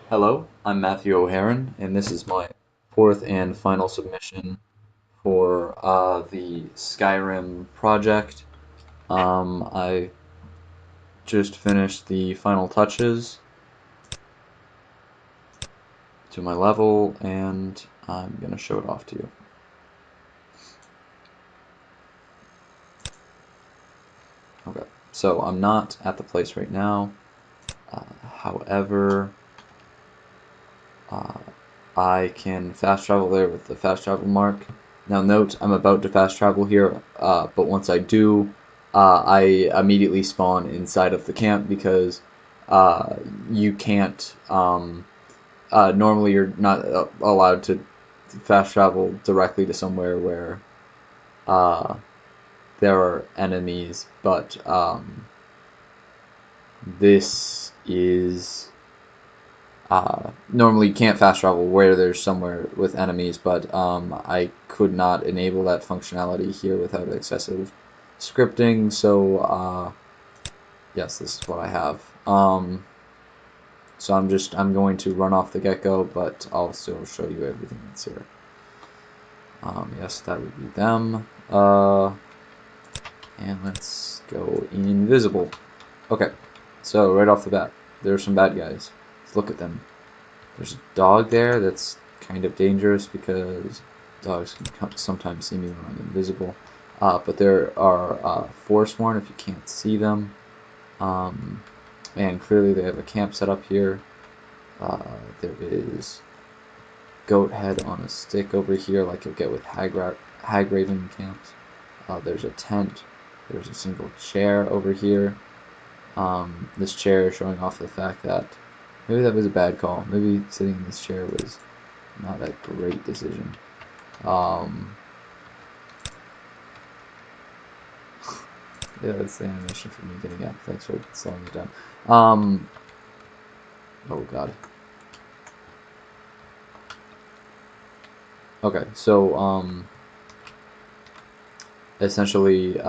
Hello, I'm Matthew Oherm, and this is my fourth and final submission for the Skyrim project. I just finished the final touches to my level, and I'm going to show it off to you. Okay, so I'm not at the place right now. However, uh, I can fast travel there with the fast travel mark. Now note, I'm about to fast travel here, but once I do, I immediately spawn inside of the camp because uh, you can't, normally you're not allowed to fast travel directly to somewhere where uh, there are enemies, but this is normally you can't fast travel where there's somewhere with enemies, but I could not enable that functionality here without excessive scripting, so yes, this is what I have. So I'm going to run off the get-go, but I'll still show you everything that's here. Yes, that would be them. And let's go invisible. Okay, so right off the bat, there's some bad guys. Let's look at them. There's a dog there that's kind of dangerous because dogs can sometimes see me when I'm invisible. But there are Forsworn if you can't see them. And clearly they have a camp set up here. There is goat head on a stick over here like you'll get with Hagraven camps. There's a tent. There's a single chair over here. This chair is showing off the fact that maybe that was a bad call. Maybe sitting in this chair was not a great decision. Yeah, that's the animation for me getting up. Thanks for slowing it down. Oh god. Okay, so essentially,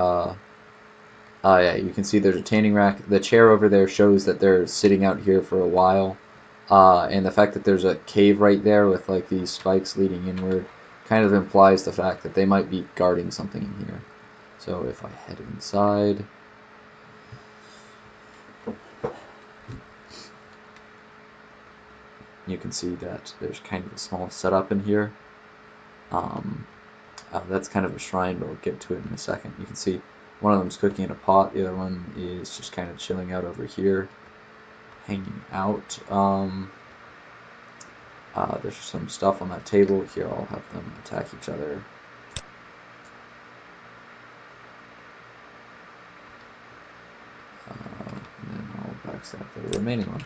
yeah, you can see there's a tanning rack. The chair over there shows that they're sitting out here for a while. And the fact that there's a cave right there with like these spikes leading inward kind of implies the fact that they might be guarding something in here. So if I head inside, you can see that there's kind of a small setup in here. That's kind of a shrine, but we'll get to it in a second. You can see one of them's cooking in a pot, the other one is just kind of chilling out over here, hanging out. There's some stuff on that table. Here, I'll have them attack each other. And then I'll backstab the remaining one.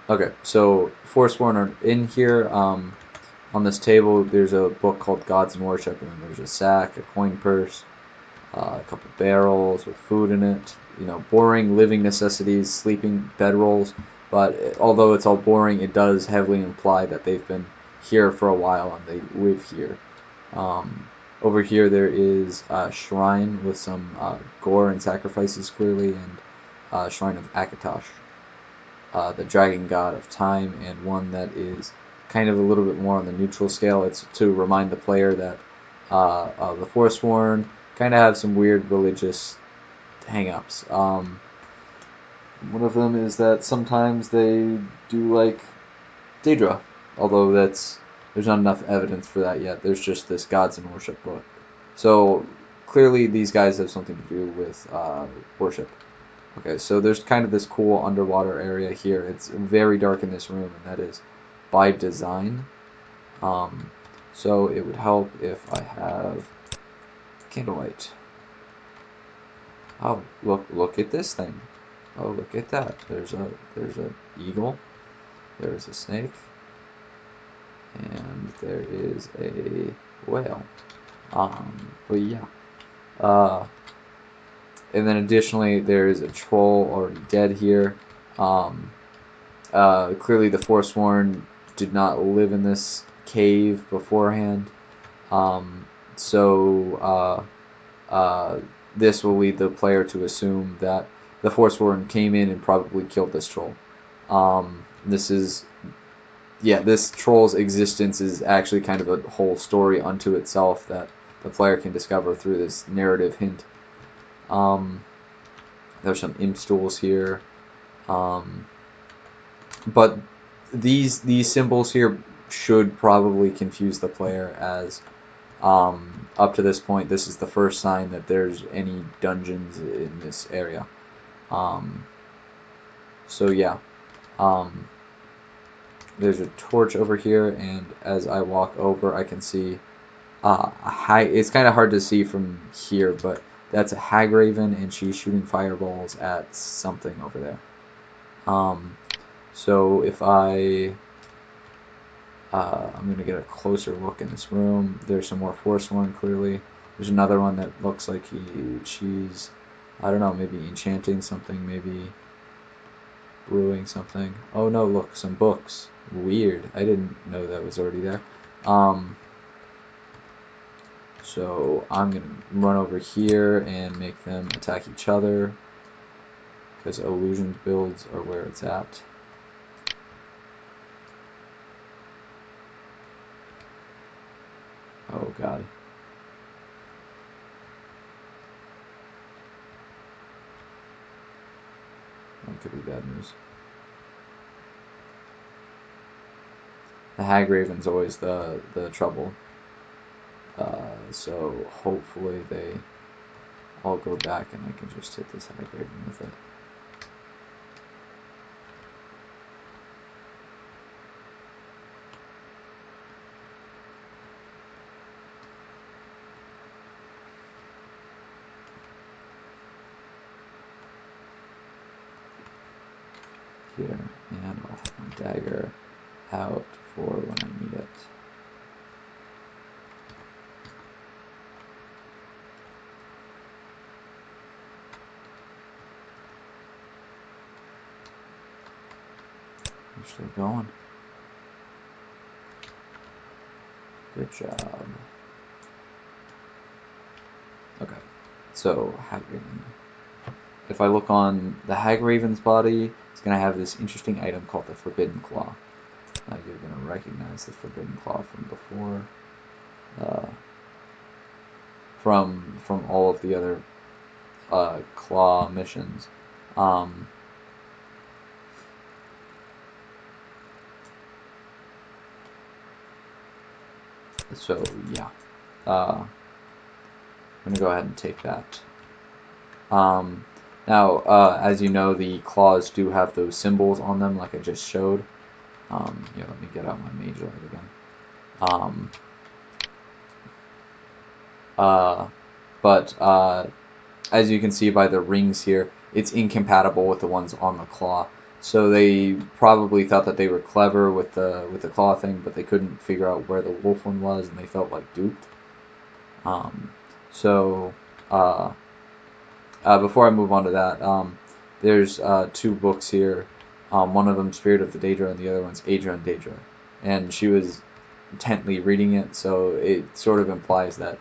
Okay, so Forsworn are in here. On this table, there's a book called Gods and Worship, and then there's a sack, a coin purse, a couple barrels with food in it. You know, boring living necessities, sleeping bedrolls. But although it's all boring, it does heavily imply that they've been here for a while and they live here. Over here, there is a shrine with some gore and sacrifices, clearly, and a shrine of Akatosh, the dragon god of time, and one that is kind of a little bit more on the neutral scale. It's to remind the player that the Forsworn kind of have some weird religious hang-ups. One of them is that sometimes they do like Daedra, although there's not enough evidence for that yet. There's just this Gods and Worship book. So clearly these guys have something to do with worship. Okay, so there's kind of this cool underwater area here. It's very dark in this room, and that is by design. So it would help if I have candlelight. Oh, look at this thing. Oh, look at that. There's a eagle. There's a snake, and there is a whale. But yeah. And then additionally, there is a troll already dead here. Clearly, the Forsworn did not live in this cave beforehand. So this will lead the player to assume that the Forsworn came in and probably killed this troll. This is, yeah, this troll's existence is actually kind of a whole story unto itself that the player can discover through this narrative hint. There's some imp stools here, but these symbols here should probably confuse the player, as up to this point, this is the first sign that there's any dungeons in this area. So yeah, there's a torch over here, and as I walk over, I can see it's kind of hard to see from here, but that's a hag raven, and she's shooting fireballs at something over there. So if I'm going to get a closer look in this room. There's some more Forsworn, clearly. There's another one that looks like she's, I don't know, maybe enchanting something, maybe brewing something. Oh no, look, some books. Weird. I didn't know that was already there. So I'm going to run over here and make them attack each other, because illusion builds are where it's at. Oh god. That could be bad news. The hag raven's always the trouble. So hopefully they all go back and I can just hit this hag raven with it. Here, and I'll have my dagger out for when I need it. They're still going. Good job. Okay, so hag raven. If I look on the hag raven's body, it's going to have this interesting item called the Forbidden Claw. You're going to recognize the Forbidden Claw from before, from all of the other claw missions. So yeah, I'm going to go ahead and take that. Now, as you know, the claws do have those symbols on them, like I just showed. Yeah, let me get out my mage light again. But as you can see by the rings here, it's incompatible with the ones on the claw. So they probably thought that they were clever with the claw thing, but they couldn't figure out where the wolf one was, and they felt like duped. So before I move on to that, there's two books here. One of them, Spirit of the Daedra, and the other one's Aedra and Daedra. And she was intently reading it, so it sort of implies that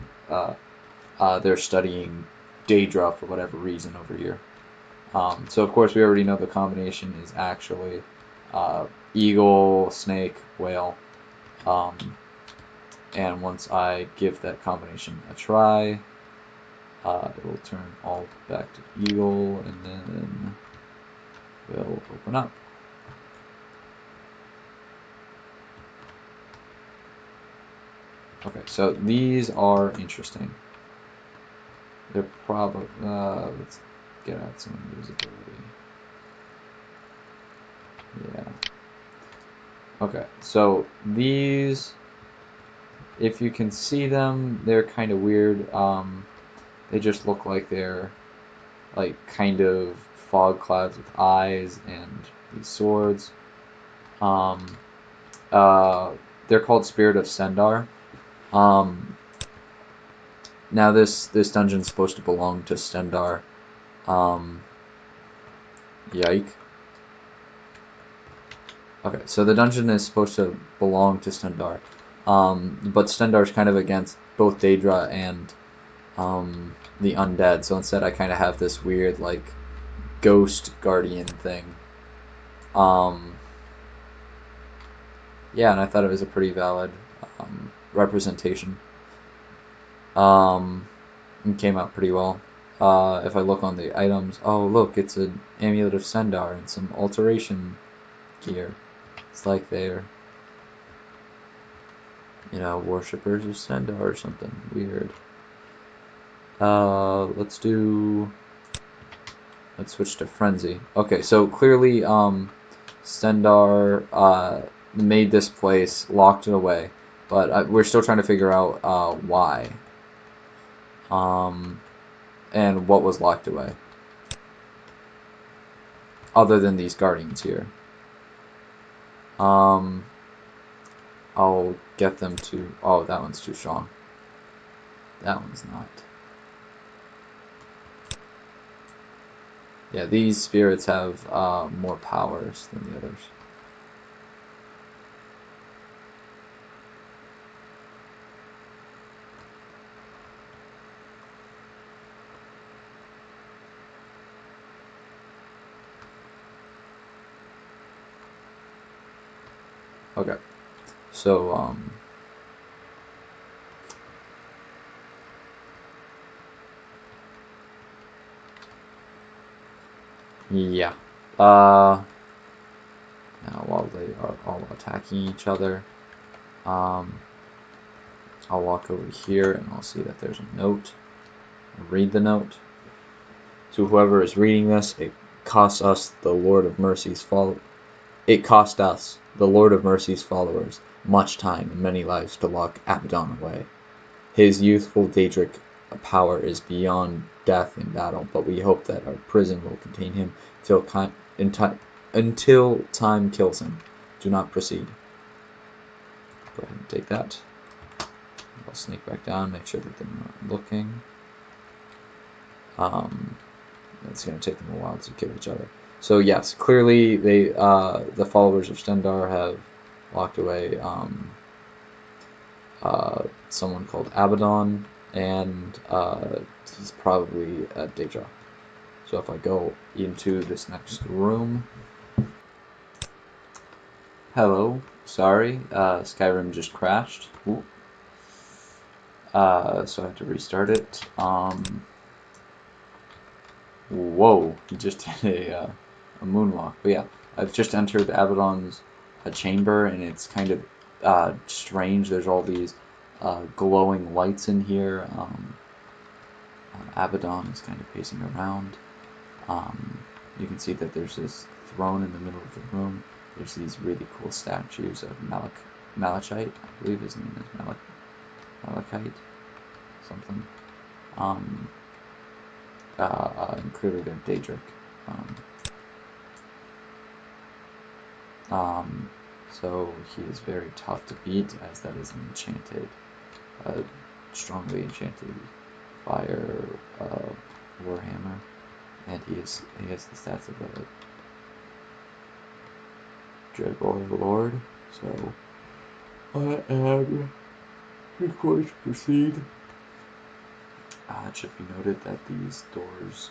they're studying Daedra for whatever reason over here. So of course we already know the combination is actually eagle, snake, whale. And once I give that combination a try, it will turn all back to eagle, and then we'll open up. Okay, so these are interesting. They're probably, let's get out some invisibility. Yeah. Okay, so these, if you can see them, they're kind of weird. They just look like they're like kind of fog clouds with eyes and these swords. They're called Spirit of Sendar. Now this dungeon's supposed to belong to Stendar. Yike. Okay, so the dungeon is supposed to belong to Stendar. But Stendar's kind of against both Daedra and the undead. So instead, I kind of have this weird like ghost guardian thing. Yeah, and I thought it was a pretty valid representation. It came out pretty well. If I look on the items, oh look, it's an amulet of Sendar and some alteration gear. It's like they're, worshippers of Sendar or something weird. Let's switch to Frenzy. Okay, so clearly, Stendar made this place, locked it away, but we're still trying to figure out why, and what was locked away, other than these guardians here. I'll get them to. Oh, that one's too strong. That one's not. Yeah, these spirits have more powers than the others. Okay, so yeah. Now while they are all attacking each other, I'll walk over here and I'll see that there's a note. I'll read the note. To whoever is reading this, it cost us the Lord of Mercy's followers much time and many lives to lock Abaddon away. His youthful Daedric power is beyond death in battle, but we hope that our prison will contain him until time kills him. Do not proceed. Go ahead and take that. I'll sneak back down, make sure that they're not looking. It's going to take them a while to kill each other. So yes, clearly the followers of Stendar have locked away someone called Abaddon, and he's probably a Daedra. So if I go into this next room, hello, sorry, Skyrim just crashed. So I have to restart it. Whoa, he just did a moonwalk. But yeah, I've just entered Abaddon's chamber, and it's kind of strange. There's all these glowing lights in here. Abaddon is kind of pacing around. You can see that there's this throne in the middle of the room. There's these really cool statues of Malachite. I believe his name is Malachite, something. And clearly they're Daedric. So he is very tough to beat, as that is an enchanted, strongly enchanted fire warhammer, and he has the stats of a Dreadball Lord. So I am required to proceed. It should be noted that these doors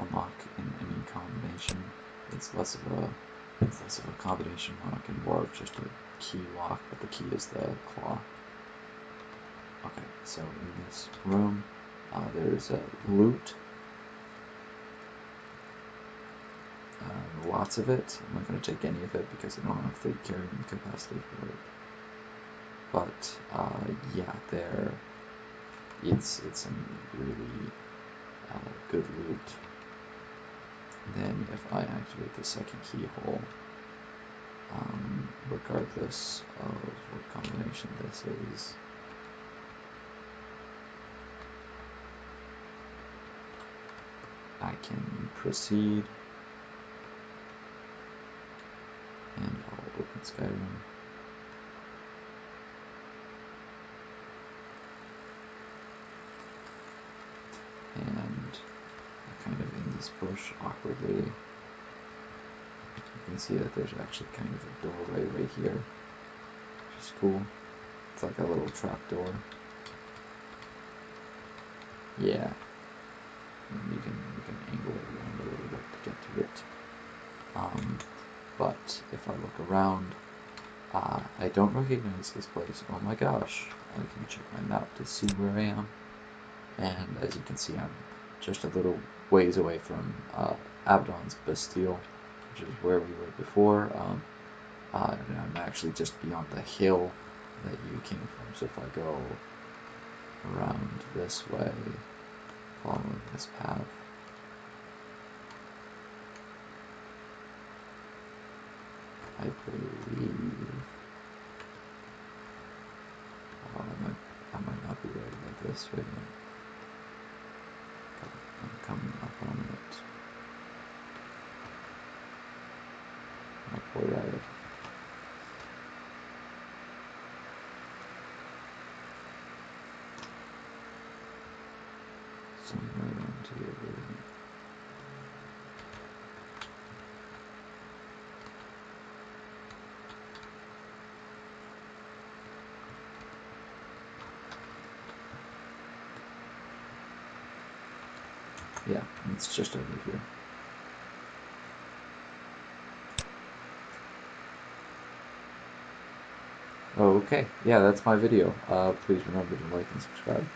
unlock in any combination. It's less of a combination lock and more of just a key lock, but the key is the claw. Okay, so in this room, there's a loot. Lots of it. I'm not going to take any of it because I don't have the carrying capacity for it. But yeah, it's some really good loot. Then if I activate the second keyhole, regardless of what combination this is, I can proceed, and I'll open Skyrim. And kind of in this bush awkwardly, you can see that there's actually kind of a doorway right here, which is cool. It's like a little trap door. Yeah, and you can angle it around a little bit to get to it. But if I look around, I don't recognize this place. Oh my gosh! I can check my map to see where I am, and as you can see, I'm just a little ways away from Abaddon's Bastille, which is where we were before. And I'm actually just beyond the hill that you came from. So if I go around this way, following this path, I believe. Oh, I might not be right about this. Wait a minute. I'm coming up on it. Oh, poor rabbit. Somewhere around here. Yeah, it's just over here. Okay, yeah, that's my video. Please remember to like and subscribe.